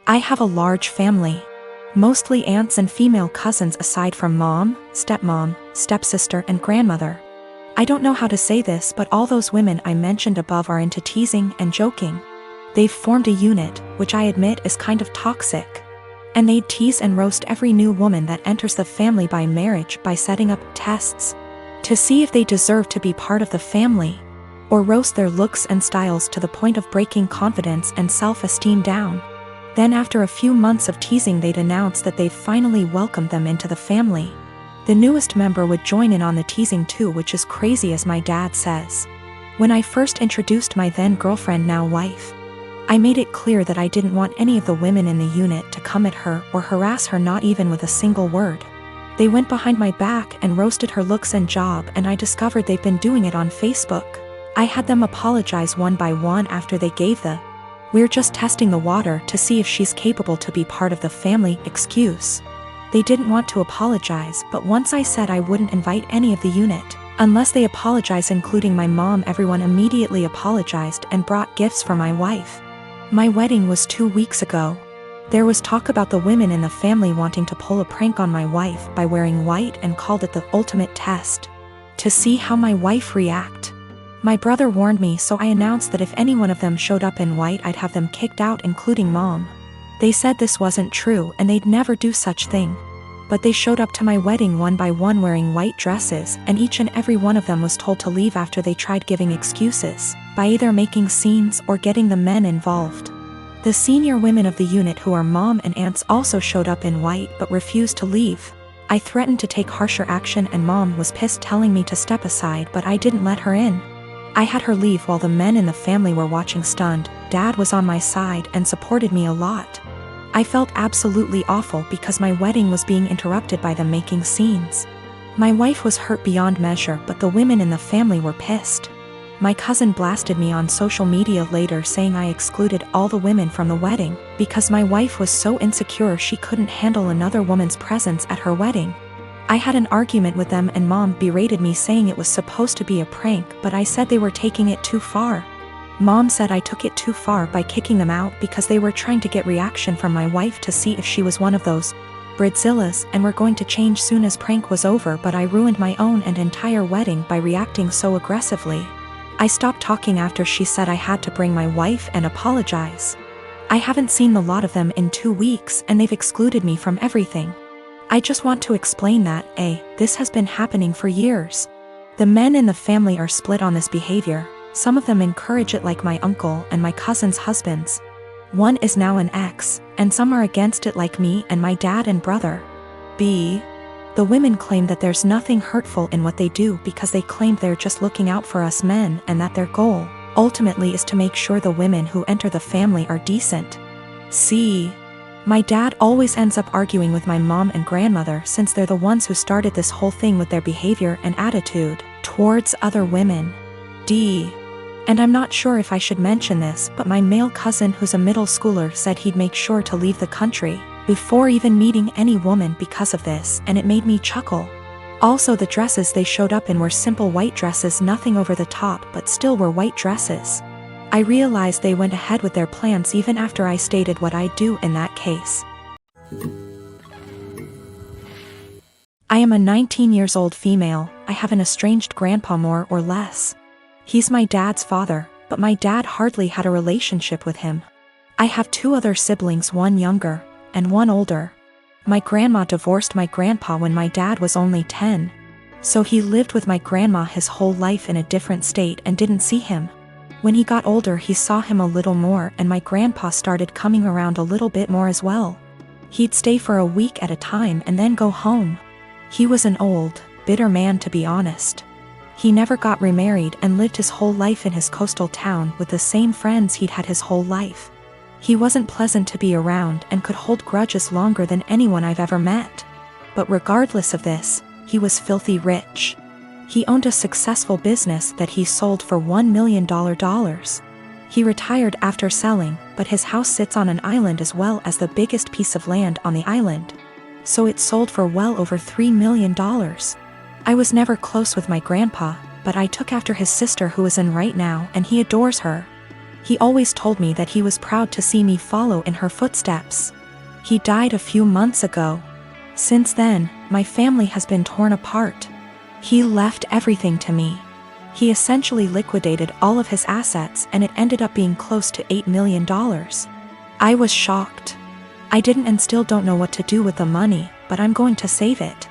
I have a large family. Mostly aunts and female cousins aside from mom, stepmom, stepsister and grandmother. I don't know how to say this, but all those women I mentioned above are into teasing and joking. They've formed a unit, which I admit is kind of toxic. And they'd tease and roast every new woman that enters the family by marriage by setting up tests to see if they deserve to be part of the family, or roast their looks and styles to the point of breaking confidence and self-esteem down. Then after a few months of teasing, they'd announce that they've finally welcomed them into the family. The newest member would join in on the teasing too, which is crazy, as my dad says. When I first introduced my then girlfriend, now wife, I made it clear that I didn't want any of the women in the unit to come at her or harass her, not even with a single word. They went behind my back and roasted her looks and job, and I discovered they've been doing it on Facebook. I had them apologize one by one after they gave the "we're just testing the water to see if she's capable to be part of the family" excuse. They didn't want to apologize, but once I said I wouldn't invite any of the unit unless they apologize, including my mom, everyone immediately apologized and brought gifts for my wife. My wedding was 2 weeks ago. There was talk about the women in the family wanting to pull a prank on my wife by wearing white and called it the ultimate test to see how my wife react. My brother warned me, so I announced that if any one of them showed up in white, I'd have them kicked out, including mom. They said this wasn't true and they'd never do such thing. But they showed up to my wedding one by one wearing white dresses, and each and every one of them was told to leave after they tried giving excuses by either making scenes or getting the men involved. The senior women of the unit, who are mom and aunts, also showed up in white but refused to leave. I threatened to take harsher action and mom was pissed, telling me to step aside, but I didn't let her in. I had her leave while the men in the family were watching stunned. Dad was on my side and supported me a lot. I felt absolutely awful because my wedding was being interrupted by them making scenes. My wife was hurt beyond measure, but the women in the family were pissed. My cousin blasted me on social media later, saying I excluded all the women from the wedding because my wife was so insecure she couldn't handle another woman's presence at her wedding. I had an argument with them and mom berated me, saying it was supposed to be a prank, but I said they were taking it too far. Mom said I took it too far by kicking them out because they were trying to get reaction from my wife to see if she was one of those Bridzillas and were going to change soon as prank was over, but I ruined my own and entire wedding by reacting so aggressively. I stopped talking after she said I had to bring my wife and apologize. I haven't seen the lot of them in 2 weeks and they've excluded me from everything. I just want to explain that, this has been happening for years. The men in the family are split on this behavior. Some of them encourage it, like my uncle and my cousin's husbands. One is now an ex, and some are against it, like me and my dad and brother. The women claim that there's nothing hurtful in what they do because they claim they're just looking out for us men, and that their goal, ultimately, is to make sure the women who enter the family are decent. My dad always ends up arguing with my mom and grandmother, since they're the ones who started this whole thing with their behavior and attitude towards other women. And I'm not sure if I should mention this, but my male cousin, who's a middle schooler, said he'd make sure to leave the country before even meeting any woman because of this, and it made me chuckle. Also, the dresses they showed up in were simple white dresses, nothing over the top, but still were white dresses. I realized they went ahead with their plans even after I stated what I'd do in that case. I am a 19 years old female. I have an estranged grandpa, more or less. He's my dad's father, but my dad hardly had a relationship with him. I have 2 other siblings, one younger and one older. My grandma divorced my grandpa when my dad was only 10. So he lived with my grandma his whole life in a different state and didn't see him. When he got older, he saw him a little more, and my grandpa started coming around a little bit more as well. He'd stay for a week at a time and then go home. He was an old, bitter man, to be honest. He never got remarried and lived his whole life in his coastal town with the same friends he'd had his whole life. He wasn't pleasant to be around and could hold grudges longer than anyone I've ever met. But regardless of this, he was filthy rich. He owned a successful business that he sold for $1 million. He retired after selling, but his house sits on an island as well as the biggest piece of land on the island. So it sold for well over $3 million. I was never close with my grandpa, but I took after his sister, who is in right now, and he adores her. He always told me that he was proud to see me follow in her footsteps. He died a few months ago. Since then, my family has been torn apart. He left everything to me. He essentially liquidated all of his assets, and it ended up being close to $8 million. I was shocked. I didn't and still don't know what to do with the money, but I'm going to save it.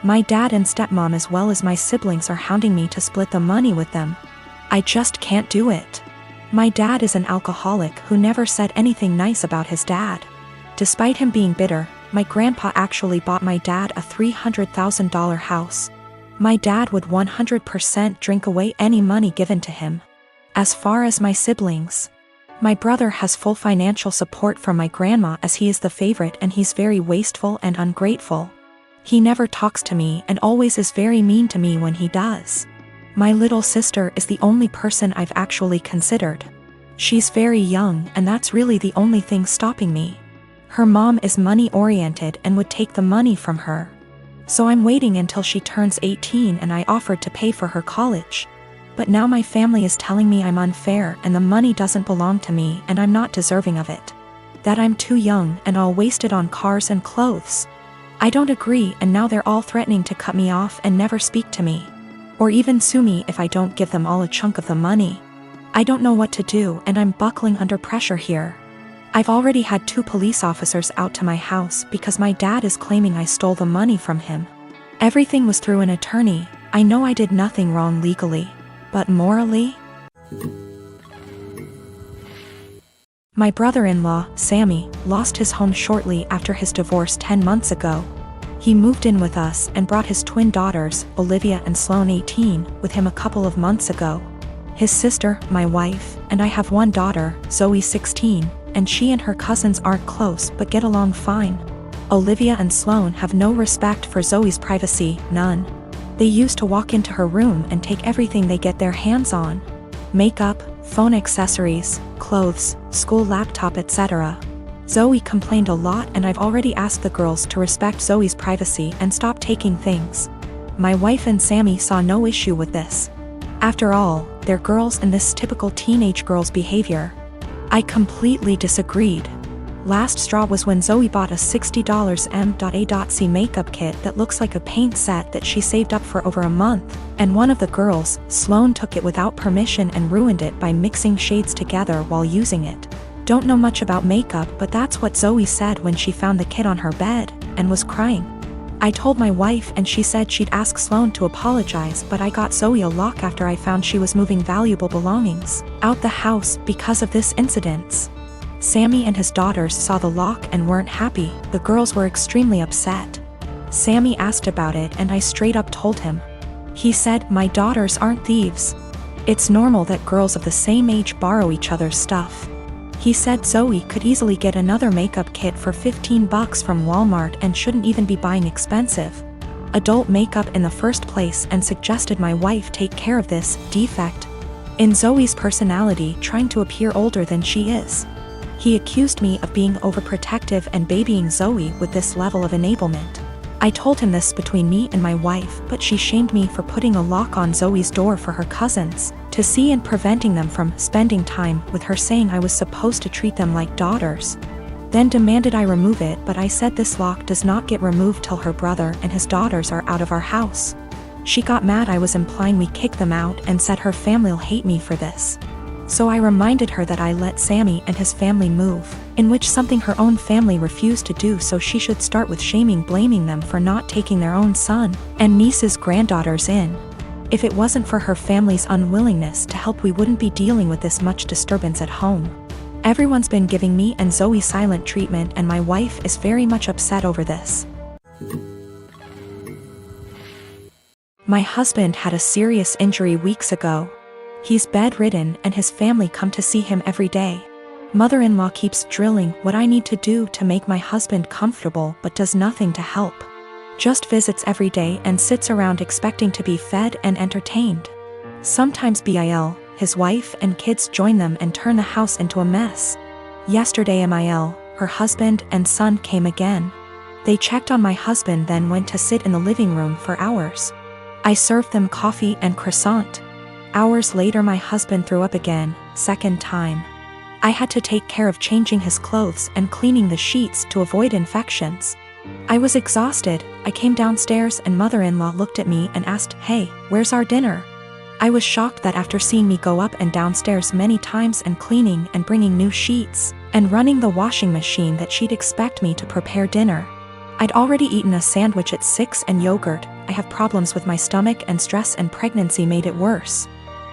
My dad and stepmom as well as my siblings are hounding me to split the money with them. I just can't do it. My dad is an alcoholic who never said anything nice about his dad. Despite him being bitter, my grandpa actually bought my dad a $300,000 house. My dad would 100% drink away any money given to him. As far as my siblings, my brother has full financial support from my grandma as he is the favorite, and he's very wasteful and ungrateful. He never talks to me and always is very mean to me when he does. My little sister is the only person I've actually considered. She's very young, and that's really the only thing stopping me. Her mom is money-oriented and would take the money from her. So I'm waiting until she turns 18, and I offered to pay for her college. But now my family is telling me I'm unfair and the money doesn't belong to me and I'm not deserving of it. That I'm too young and I'll waste it on cars and clothes. I don't agree, and now they're all threatening to cut me off and never speak to me. Or even sue me if I don't give them all a chunk of the money. I don't know what to do, and I'm buckling under pressure here. I've already had 2 police officers out to my house because my dad is claiming I stole the money from him. Everything was through an attorney. I know I did nothing wrong legally, but morally? My brother-in-law, Sammy, lost his home shortly after his divorce 10 months ago. He moved in with us and brought his twin daughters, Olivia and Sloane 18, with him a couple of months ago. His sister, my wife, and I have one daughter, Zoe 16, and she and her cousins aren't close but get along fine. Olivia and Sloane have no respect for Zoe's privacy, none. They used to walk into her room and take everything they get their hands on. Makeup, phone accessories, clothes, school laptop, etc. Zoe complained a lot, and I've already asked the girls to respect Zoe's privacy and stop taking things. My wife and Sammy saw no issue with this. After all, they're girls and this typical teenage girl's behavior. I completely disagreed. Last straw was when Zoe bought a $60 M.A.C makeup kit that looks like a paint set that she saved up for over a month, and one of the girls, Sloane, took it without permission and ruined it by mixing shades together while using it. Don't know much about makeup, but that's what Zoe said when she found the kit on her bed, and was crying. I told my wife and she said she'd ask Sloane to apologize, but I got Zoe a lock after I found she was moving valuable belongings out the house because of this incident. Sammy and his daughters saw the lock and weren't happy. The girls were extremely upset. Sammy asked about it and I straight up told him. He said, "My daughters aren't thieves. It's normal that girls of the same age borrow each other's stuff." He said Zoe could easily get another makeup kit for $15 from Walmart and shouldn't even be buying expensive adult makeup in the first place, and suggested my wife take care of this defect in Zoe's personality, trying to appear older than she is. He accused me of being overprotective and babying Zoe with this level of enablement. I told him this between me and my wife, but she shamed me for putting a lock on Zoe's door for her cousins to see and preventing them from spending time with her, saying I was supposed to treat them like daughters. Then demanded I remove it, but I said this lock does not get removed till her brother and his daughters are out of our house. She got mad I was implying we kick them out and said her family'll hate me for this. So I reminded her that I let Sammy and his family move, in which something her own family refused to do, so she should start with blaming them for not taking their own son and niece's granddaughters in. If it wasn't for her family's unwillingness to help, we wouldn't be dealing with this much disturbance at home. Everyone's been giving me and Zoe silent treatment, and my wife is very much upset over this. My husband had a serious injury weeks ago. He's bedridden and his family come to see him every day. Mother-in-law keeps drilling what I need to do to make my husband comfortable, but does nothing to help. Just visits every day and sits around expecting to be fed and entertained. Sometimes Bill, his wife and kids join them and turn the house into a mess. Yesterday Mil, her husband and son came again. They checked on my husband, then went to sit in the living room for hours. I served them coffee and croissant. Hours later my husband threw up again, second time. I had to take care of changing his clothes and cleaning the sheets to avoid infections. I was exhausted. I came downstairs and mother-in-law looked at me and asked, "Hey, where's our dinner?" I was shocked that after seeing me go up and downstairs many times and cleaning and bringing new sheets and running the washing machine that she'd expect me to prepare dinner. I'd already eaten a sandwich at 6 and yogurt. I have problems with my stomach and stress and pregnancy made it worse.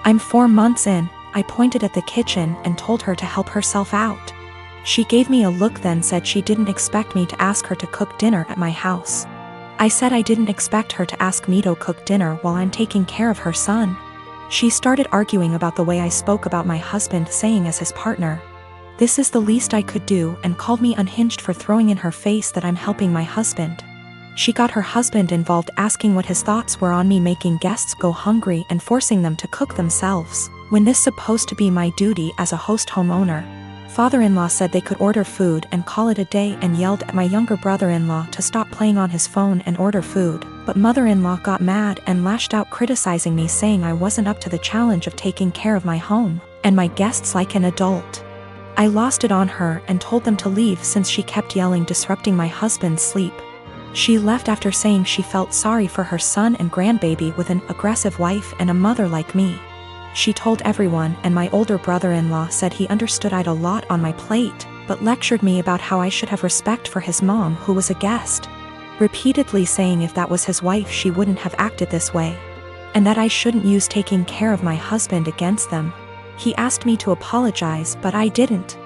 I'm 4 months in. I pointed at the kitchen and told her to help herself out. She gave me a look then said she didn't expect me to ask her to cook dinner at my house. I said I didn't expect her to ask me to cook dinner while I'm taking care of her son. She started arguing about the way I spoke about my husband, saying as his partner. This is the least I could do, and called me unhinged for throwing in her face that I'm helping my husband. She got her husband involved, asking what his thoughts were on me making guests go hungry and forcing them to cook themselves, when this supposed to be my duty as a host homeowner. Father-in-law said they could order food and call it a day and yelled at my younger brother-in-law to stop playing on his phone and order food, but mother-in-law got mad and lashed out, criticizing me, saying I wasn't up to the challenge of taking care of my home and my guests like an adult. I lost it on her and told them to leave since she kept yelling, disrupting my husband's sleep. She left after saying she felt sorry for her son and grandbaby with an aggressive wife and a mother like me. She told everyone, and my older brother-in-law said he understood I'd a lot on my plate, but lectured me about how I should have respect for his mom, who was a guest, repeatedly saying if that was his wife she wouldn't have acted this way, and that I shouldn't use taking care of my husband against them. He asked me to apologize, but I didn't.